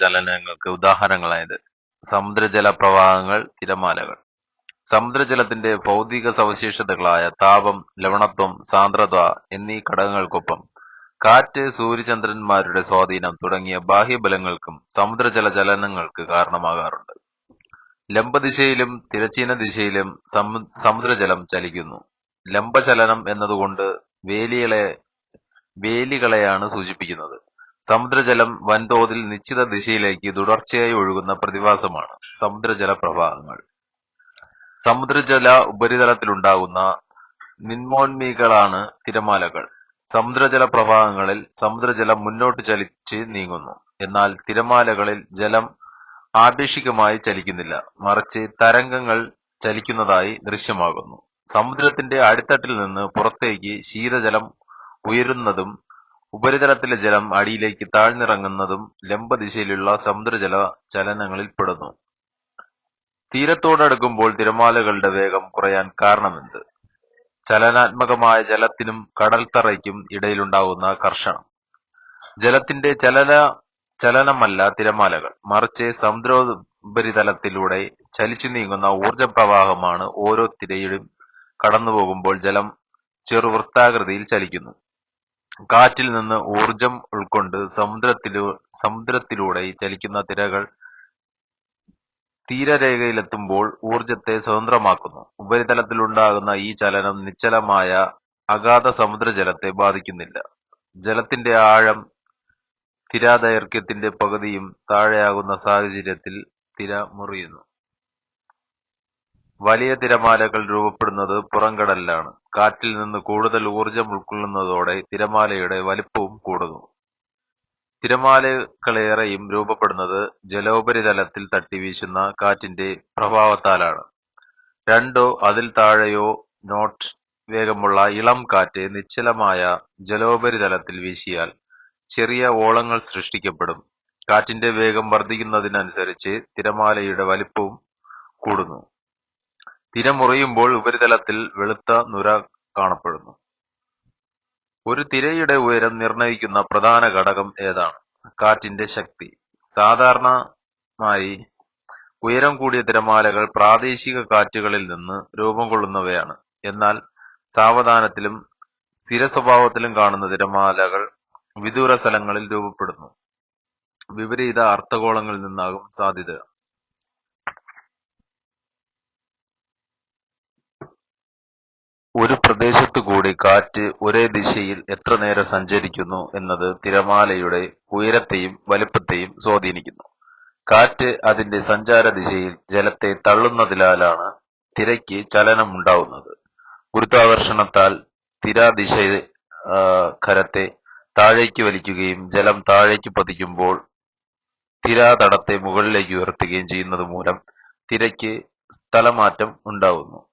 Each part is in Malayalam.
ചലനങ്ങൾക്ക് ഉദാഹരണങ്ങളായത്. സമുദ്രജല പ്രവാഹങ്ങൾ, തിരമാലകൾ. സമുദ്രജലത്തിന്റെ ഭൗതിക സവിശേഷതകളായ താപം, ലവണത്വം, സാന്ദ്രത എന്നീ ഘടകങ്ങൾക്കൊപ്പം കാറ്റ്, സൂര്യചന്ദ്രന്മാരുടെ സ്വാധീനം തുടങ്ങിയ ബാഹ്യബലങ്ങൾക്കും സമുദ്രജല ചലനങ്ങൾക്ക് കാരണമാകാറുണ്ട്. ലംബദിശയിലും തിരശ്ചീന ദിശയിലും സമുദ്രജലം ചലിക്കുന്നു. ലംബചലനം എന്നതുകൊണ്ട് വേലികളെയാണ് സൂചിപ്പിക്കുന്നത്. സമുദ്രജലം വൻതോതിൽ നിശ്ചിത ദിശയിലേക്ക് തുടർച്ചയായി ഒഴുകുന്ന പ്രതിഭാസമാണ് സമുദ്രജല പ്രവാഹങ്ങൾ. സമുദ്രജല ഉപരിതലത്തിലുണ്ടാകുന്ന നിമ്നോന്മുഖികളാണ് തിരമാലകൾ. സമുദ്രജല പ്രവാഹങ്ങളിൽ സമുദ്രജലം മുന്നോട്ട് ചലിച്ച് നീങ്ങുന്നു. എന്നാൽ തിരമാലകളിൽ ജലം ആപേക്ഷികമായി ചലിക്കുന്നില്ല, മറിച്ച് തരംഗങ്ങൾ ചലിക്കുന്നതായി ദൃശ്യമാകുന്നു. സമുദ്രത്തിന്റെ അടിത്തട്ടിൽ നിന്ന് പുറത്തേക്ക് ശീതജലം ഉയരുന്നതും ഉപരിതലത്തിലെ ജലം അടിയിലേക്ക് താഴ്ന്നിറങ്ങുന്നതും ലംബദിശയിലുള്ള സമുദ്രജല ചലനങ്ങളിൽപ്പെടുന്നു. തീരത്തോടടുക്കുമ്പോൾ തിരമാലകളുടെ വേഗം കുറയാൻ കാരണമെന്ത്? ചലനാത്മകമായ ജലത്തിനും കടൽത്തറയ്ക്കും ഇടയിലുണ്ടാകുന്ന ഘർഷണം. ജലത്തിന്റെ ചലനമല്ല തിരമാലകൾ, മറിച്ച് സമുദ്രോപരിതലത്തിലൂടെ ചലിച്ചു നീങ്ങുന്ന ഊർജപ്രവാഹമാണ്. ഓരോ തിരയും കടന്നുപോകുമ്പോൾ ജലം ചെറുവൃത്താകൃതിയിൽ ചലിക്കുന്നു. കാറ്റിൽ നിന്ന് ഊർജം ഉൾക്കൊണ്ട് സമുദ്രത്തിലൂടെ ചലിക്കുന്ന തിരകൾ തീരരേഖയിലെത്തുമ്പോൾ ഊർജത്തെ സ്വതന്ത്രമാക്കുന്നു. ഉപരിതലത്തിലുണ്ടാകുന്ന ഈ ചലനം നിശ്ചലമായ അഗാധ സമുദ്രജലത്തെ ബാധിക്കുന്നില്ല. ജലത്തിന്റെ ആഴം തിരാദൈർഘ്യത്തിന്റെ പകുതിയും താഴെയാകുന്ന സാഹചര്യത്തിൽ തിര മുറിയുന്നു. വലിയ തിരമാലകൾ രൂപപ്പെടുന്നത് പുറംകടലിലാണ്. കാറ്റിൽ നിന്ന് കൂടുതൽ ഊർജം ഉൾക്കൊള്ളുന്നതോടെ തിരമാലയുടെ വലിപ്പവും കൂടുന്നു. തിരമാലകളേറെയും രൂപപ്പെടുന്നത് ജലോപരിതലത്തിൽ തട്ടി വീശുന്ന കാറ്റിന്റെ പ്രഭാവത്താലാണ്. രണ്ടോ അതിൽ താഴെയോ നോട്ട് വേഗമുള്ള ഇളം കാറ്റ് നിശ്ചലമായ ജലോപരിതലത്തിൽ വീശിയാൽ ചെറിയ ഓളങ്ങൾ സൃഷ്ടിക്കപ്പെടും. കാറ്റിന്റെ വേഗം വർദ്ധിക്കുന്നതിനനുസരിച്ച് തിരമാലയുടെ വലിപ്പവും കൂടുന്നു. തിര മുറിയുമ്പോൾ ഉപരിതലത്തിൽ വെളുത്ത നുര കാണപ്പെടുന്നു. ഒരു തിരയുടെ ഉയരം നിർണയിക്കുന്ന പ്രധാന ഘടകം ഏതാണ്? കാറ്റിന്റെ ശക്തി. സാധാരണമായി ഉയരം കൂടിയ തിരമാലകൾ പ്രാദേശിക കാറ്റുകളിൽ നിന്ന് രൂപം കൊള്ളുന്നവയാണ്. എന്നാൽ സാവധാനത്തിലും സ്ഥിര സ്വഭാവത്തിലും കാണുന്ന തിരമാലകൾ വിദൂര സ്ഥലങ്ങളിൽ രൂപപ്പെടുന്നു. വിപരീത അർദ്ധഗോളങ്ങളിൽ നിന്നാകും സാധ്യത. ഒരു പ്രദേശത്തുകൂടി കാറ്റ് ഒരേ ദിശയിൽ എത്ര നേരം സഞ്ചരിക്കുന്നു എന്നത് തിരമാലയുടെ ഉയരത്തെയും വലിപ്പത്തെയും സ്വാധീനിക്കുന്നു. കാറ്റ് അതിന്റെ സഞ്ചാര ദിശയിൽ ജലത്തെ തള്ളുന്നതിനാലാണ് തിരയ്ക്ക് ചലനമുണ്ടാവുന്നത്. ഗുരുത്വാകർഷണത്താൽ തിരാദിശ ഖരത്തെ താഴേക്ക് വലിക്കുകയും ജലം താഴേക്ക് പതിക്കുമ്പോൾ തിരാതടത്തെ മുകളിലേക്ക് ഉയർത്തുകയും ചെയ്യുന്നത് മൂലം തിരയ്ക്ക് സ്ഥലമാറ്റം ഉണ്ടാവുന്നു.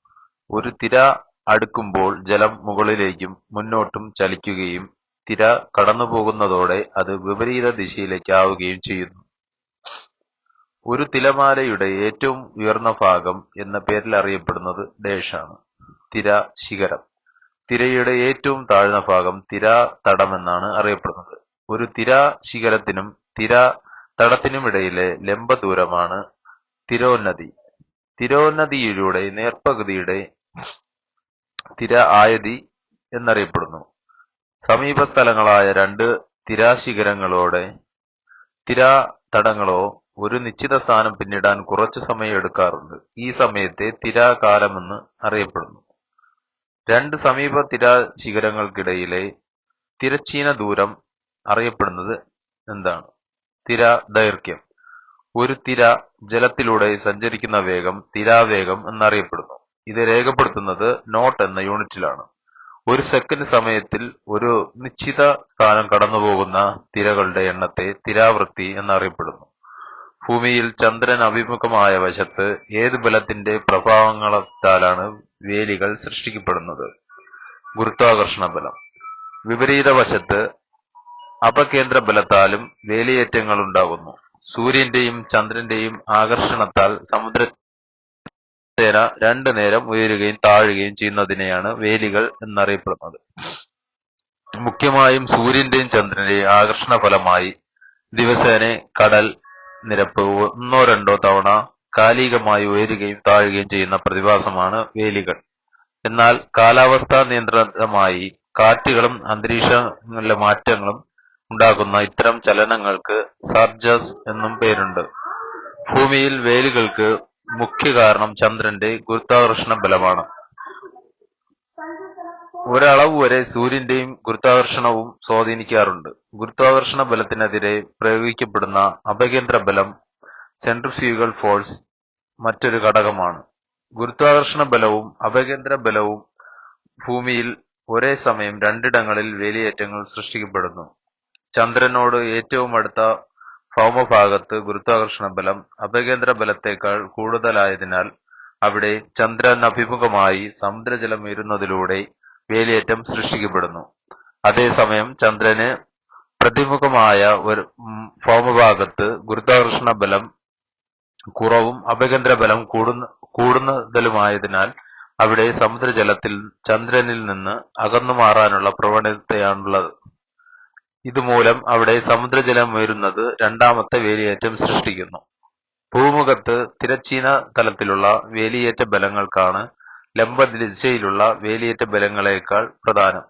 ഒരു തിര അടുക്കുമ്പോൾ ജലം മുകളിലേക്കും മുന്നോട്ടും ചലിക്കുകയും തിര കടന്നുപോകുന്നതോടെ അത് വിപരീത ദിശയിലേക്കാവുകയും ചെയ്യുന്നു. ഒരു തിരമാലയുടെ ഏറ്റവും ഉയർന്ന ഭാഗം എന്ന പേരിൽ അറിയപ്പെടുന്നത് ഡേഷാണ്. തിര ശിഖരം. തിരയുടെ ഏറ്റവും താഴ്ന്ന ഭാഗം തിരാ തടമെന്നാണ് അറിയപ്പെടുന്നത്. ഒരു തിരാ ശിഖരത്തിനും തിരാ തടത്തിനുമിടയിലെ ലംബ ദൂരമാണ് തിരോന്നതി. തിരോന്നതിയിലൂടെ നേർപകുതിയുടെ തിര ആയതി എന്നറിയപ്പെടുന്നു. സമീപസ്ഥലങ്ങളായ രണ്ട് തിരാശിഖരങ്ങളോടെ തിരാ തടങ്ങളോ ഒരു നിശ്ചിത സ്ഥാനം പിന്നിടാൻ കുറച്ചു സമയം എടുക്കാറുണ്ട്. ഈ സമയത്തെ തിരാകാലമെന്ന് അറിയപ്പെടുന്നു. രണ്ട് സമീപ തിരാശിഖരങ്ങൾക്കിടയിലെ തിരശ്ചീന ദൂരം അറിയപ്പെടുന്നത് എന്താണ്? തിരാദൈർഘ്യം. ഒരു തിര ജലത്തിലൂടെ സഞ്ചരിക്കുന്ന വേഗം തിരാവേഗം എന്നറിയപ്പെടുന്നു. ഇത് രേഖപ്പെടുത്തുന്നത് നോട്ട് എന്ന യൂണിറ്റിലാണ്. ഒരു സെക്കൻഡ് സമയത്തിൽ ഒരു നിശ്ചിത സ്ഥാനം കടന്നുപോകുന്ന തിരകളുടെ എണ്ണത്തെ തിരാവൃത്തി എന്നറിയപ്പെടുന്നു. ഭൂമിയിൽ ചന്ദ്രൻ അഭിമുഖമായ വശത്ത് ഏത് ബലത്തിന്റെ പ്രഭാവങ്ങളാലാണ് വേലികൾ സൃഷ്ടിക്കപ്പെടുന്നത്? ഗുരുത്വാകർഷണ ബലം. വിപരീത വശത്ത് അപകേന്ദ്ര ബലത്താലും വേലിയേറ്റങ്ങൾ ഉണ്ടാകുന്നു. സൂര്യന്റെയും ചന്ദ്രന്റെയും ആകർഷണത്താൽ സമുദ്രത്തേന രണ്ടു നേരം ഉയരുകയും താഴുകയും ചെയ്യുന്നതിനെയാണ് വേലികൾ എന്നറിയപ്പെടുന്നത്. മുഖ്യമായും സൂര്യന്റെയും ചന്ദ്രന്റെയും ആകർഷണ ഫലമായി ദിവസേന കടൽ നിരപ്പ് ഒന്നോ രണ്ടോ തവണ കാലികമായി ഉയരുകയും താഴുകയും ചെയ്യുന്ന പ്രതിഭാസമാണ് വേലികൾ. എന്നാൽ കാലാവസ്ഥാ നിയന്ത്രിതമായി കാറ്റുകളും അന്തരീക്ഷങ്ങളിലെ മാറ്റങ്ങളും ഉണ്ടാക്കുന്ന ഇത്തരം ചലനങ്ങൾക്ക് സർജസ് എന്നും പേരുണ്ട്. ഭൂമിയിൽ വേലികൾക്ക് മുഖ്യ കാരണം ചന്ദ്രന്റെ ഗുരുത്വാകർഷണ ബലമാണ്. ഒരളവ് വരെ സൂര്യന്റെയും ഗുരുത്വാകർഷണവും സ്വാധീനിക്കാറുണ്ട്. ഗുരുത്വാകർഷണ ബലത്തിനെതിരെ പ്രയോഗിക്കപ്പെടുന്ന അപകേന്ദ്ര ബലം സെൻട്രിഫ്യൂഗൽ ഫോഴ്സ് മറ്റൊരു ഘടകമാണ്. ഗുരുത്വാകർഷണ ബലവും അപകേന്ദ്ര ബലവും ഭൂമിയിൽ ഒരേ സമയം രണ്ടിടങ്ങളിൽ വേലിയേറ്റങ്ങൾ സൃഷ്ടിക്കപ്പെടുന്നു. ചന്ദ്രനോട് ഏറ്റവും അടുത്ത ഭൗമഭാഗത്ത് ഗുരുത്വാകർഷണ ബലം അപകേന്ദ്ര ബലത്തേക്കാൾ കൂടുതലായതിനാൽ അവിടെ ചന്ദ്രനഭിമുഖമായി സമുദ്രജലം ഉയരുന്നതിലൂടെ വേലിയേറ്റം സൃഷ്ടിക്കപ്പെടുന്നു. അതേസമയം ചന്ദ്രന് പ്രതിമുഖമായ ഒരു ഭൗമഭാഗത്ത് ഗുരുത്വാകർഷണ ബലം കുറവും അപകേന്ദ്ര ബലം കൂടുതലുമായതിനാൽ അവിടെ സമുദ്രജലത്തിൽ ചന്ദ്രനിൽ നിന്ന് അകന്നു മാറാനുള്ള പ്രവണതയാണുള്ളത്. ഇതുമൂലം അവിടെ സമുദ്രജലം ഉയരുന്നത് രണ്ടാമത്തെ വേലിയേറ്റം സൃഷ്ടിക്കുന്നു. ഭൂമുഖത്ത് തിരശ്ചീന തലത്തിലുള്ള വേലിയേറ്റ ബലങ്ങൾക്കാണ് ലംബദിശയിലുള്ള വേലിയേറ്റ ബലങ്ങളേക്കാൾ പ്രധാനം.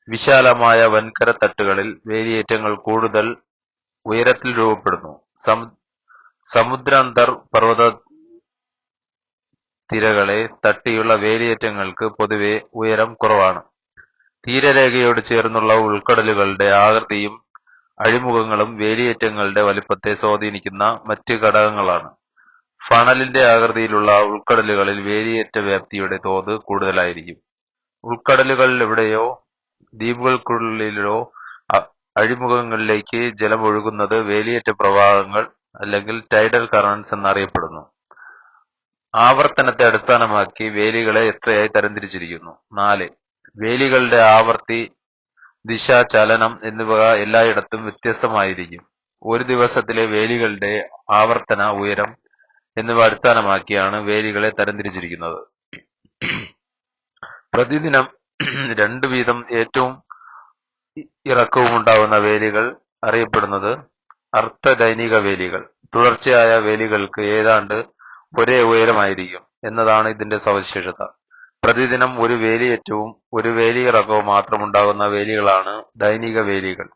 വിശാലമായ വൻകര തട്ടുകളിൽ വേലിയേറ്റങ്ങൾ കൂടുതൽ ഉയരത്തിൽ രൂപപ്പെടുന്നു. സമുദ്രാന്തർ പർവ്വത തിരകളെ തട്ടിയുള്ള വേലിയേറ്റങ്ങൾക്ക് പൊതുവെ ഉയരം കുറവാണ്. തീരരേഖയോട് ചേർന്നുള്ള ഉൾക്കടലുകളുടെ ആകൃതിയും അഴിമുഖങ്ങളും വേലിയേറ്റങ്ങളുടെ വലിപ്പത്തെ സ്വാധീനിക്കുന്ന മറ്റ് ഘടകങ്ങളാണ്. ഫണലിന്റെ ആകൃതിയിലുള്ള ഉൾക്കടലുകളിൽ വേലിയേറ്റ വ്യാപ്തിയുടെ തോത് കൂടുതലായിരിക്കും. ഉൾക്കടലുകളിലെവിടെയോ ദ്വീപുകൾക്കുള്ളിലോ അഴിമുഖങ്ങളിലേക്ക് ജലം ഒഴുകുന്നത് വേലിയേറ്റ പ്രവാഹങ്ങൾ അല്ലെങ്കിൽ ടൈഡൽ കറന്റ്സ് എന്നറിയപ്പെടുന്നു. ആവർത്തനത്തെ അടിസ്ഥാനമാക്കി വേലികളെ എത്രയായി തരംതിരിച്ചിരിക്കുന്നു. 4. വേലികളുടെ ആവൃത്തി, ദിശ, ചലനം എന്നിവ എല്ലായിടത്തും വ്യത്യസ്തമായിരിക്കും. ഒരു ദിവസത്തിലെ വേലികളുടെ ആവർത്തന, ഉയരം എന്നിവ അടിസ്ഥാനമാക്കിയാണ് വേലികളെ തരംതിരിച്ചിരിക്കുന്നത്. പ്രതിദിനം 2 വീതം ഏറ്റവും ഇറക്കവും ഉണ്ടാകുന്ന വേലികൾ അറിയപ്പെടുന്നത് അർദ്ധദൈനിക വേലികൾ. തുടർച്ചയായ വേലികൾക്ക് ഏതാണ്ട് ഒരേ ഉയരമായിരിക്കും എന്നതാണ് ഇതിന്റെ സവിശേഷത. പ്രതിദിനം ഒരു വേലിയേറ്റവും ഒരു വേലിയിറക്കവും മാത്രമുണ്ടാകുന്ന വേലികളാണ് ദൈനിക വേലികൾ.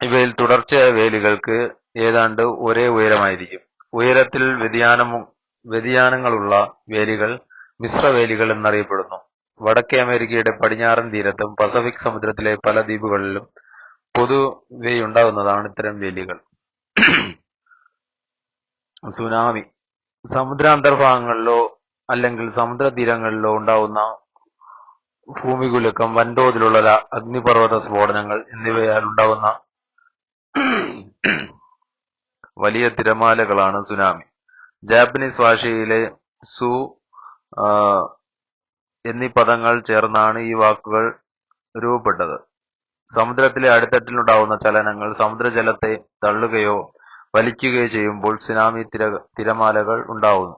ഇവയിൽ തുടർച്ചയായ വേലികൾക്ക് ഏതാണ്ട് ഒരേ ഉയരമായിരിക്കും. ഉയരത്തിൽ വ്യതിയാനങ്ങളുള്ള വേലികൾ മിശ്രവേലികൾ എന്നറിയപ്പെടുന്നു. വടക്കേ അമേരിക്കയുടെ പടിഞ്ഞാറൻ തീരത്തും പസഫിക് സമുദ്രത്തിലെ പല ദ്വീപുകളിലും പൊതുവെയുണ്ടാകുന്നതാണ് ഇത്തരം വേലികൾ. സുനാമി സമുദ്രാന്തർഭാഗങ്ങളിലോ അല്ലെങ്കിൽ സമുദ്രതീരങ്ങളിലോ ഉണ്ടാകുന്ന ഭൂമികുലുക്കം, വൻതോതിലുള്ള അഗ്നിപർവ്വത സ്ഫോടനങ്ങൾ എന്നിവയാൽ ഉണ്ടാകുന്ന വലിയ തിരമാലകളാണ് സുനാമി. ജാപ്പനീസ് ഭാഷയിലെ സു എന്നീ പദങ്ങൾ ചേർന്നാണ് ഈ വാക്കുകൾ രൂപപ്പെട്ടത്. സമുദ്രത്തിലെ അടിത്തട്ടിലുണ്ടാകുന്ന ചലനങ്ങൾ സമുദ്രജലത്തെ തള്ളുകയോ വലിക്കുകയോ ചെയ്യുമ്പോൾ സുനാമി തിരമാലകൾ ഉണ്ടാകുന്നു.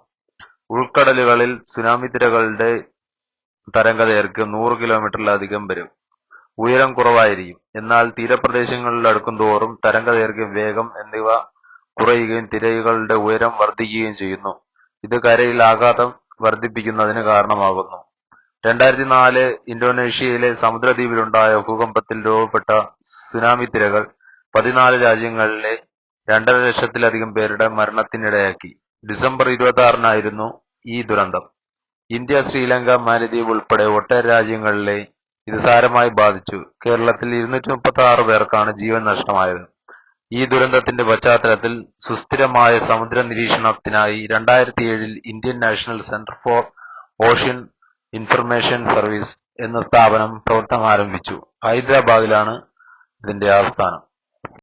ഉൾക്കടലുകളിൽ സുനാമി തിരകളുടെ തരംഗദൈർഘ്യം 100 കിലോമീറ്ററിലധികം വരും. ഉയരം കുറവായിരിക്കും. എന്നാൽ തീരപ്രദേശങ്ങളിൽ അടുക്കുംതോറും തരംഗദൈർഘ്യം, വേഗം എന്നിവ കുറയുകയും തിരകളുടെ ഉയരം വർദ്ധിക്കുകയും ചെയ്യുന്നു. ഇത് കരയിൽ ആഘാതം വർദ്ധിപ്പിക്കുന്നതിന് കാരണമാകുന്നു. 2004 ഇന്തോനേഷ്യയിലെ സമുദ്രദ്വീപിലുണ്ടായ ഭൂകമ്പത്തിൽ രൂപപ്പെട്ട സുനാമി തിരകൾ 14 രാജ്യങ്ങളിലെ 2.5 ലക്ഷത്തിലധികം പേരുടെ മരണത്തിനിടയാക്കി. ഡിസംബർ 26-നായിരുന്നു ഈ ദുരന്തം. ഇന്ത്യ, ശ്രീലങ്ക, മാലദ്വീപ് ഉൾപ്പെടെ ഒട്ടേറെ രാജ്യങ്ങളിലെ ഇത് സാരമായി ബാധിച്ചു. കേരളത്തിൽ 236 പേർക്കാണ് ജീവൻ നഷ്ടമായത്. ഈ ദുരന്തത്തിന്റെ പശ്ചാത്തലത്തിൽ സുസ്ഥിരമായ സമുദ്ര നിരീക്ഷണത്തിനായി 2007 Indian national centre for ocean information service എന്ന സ്ഥാപനം പ്രവർത്തനം ആരംഭിച്ചു. ഹൈദരാബാദിലാണ് ഇതിന്റെ ആസ്ഥാനം.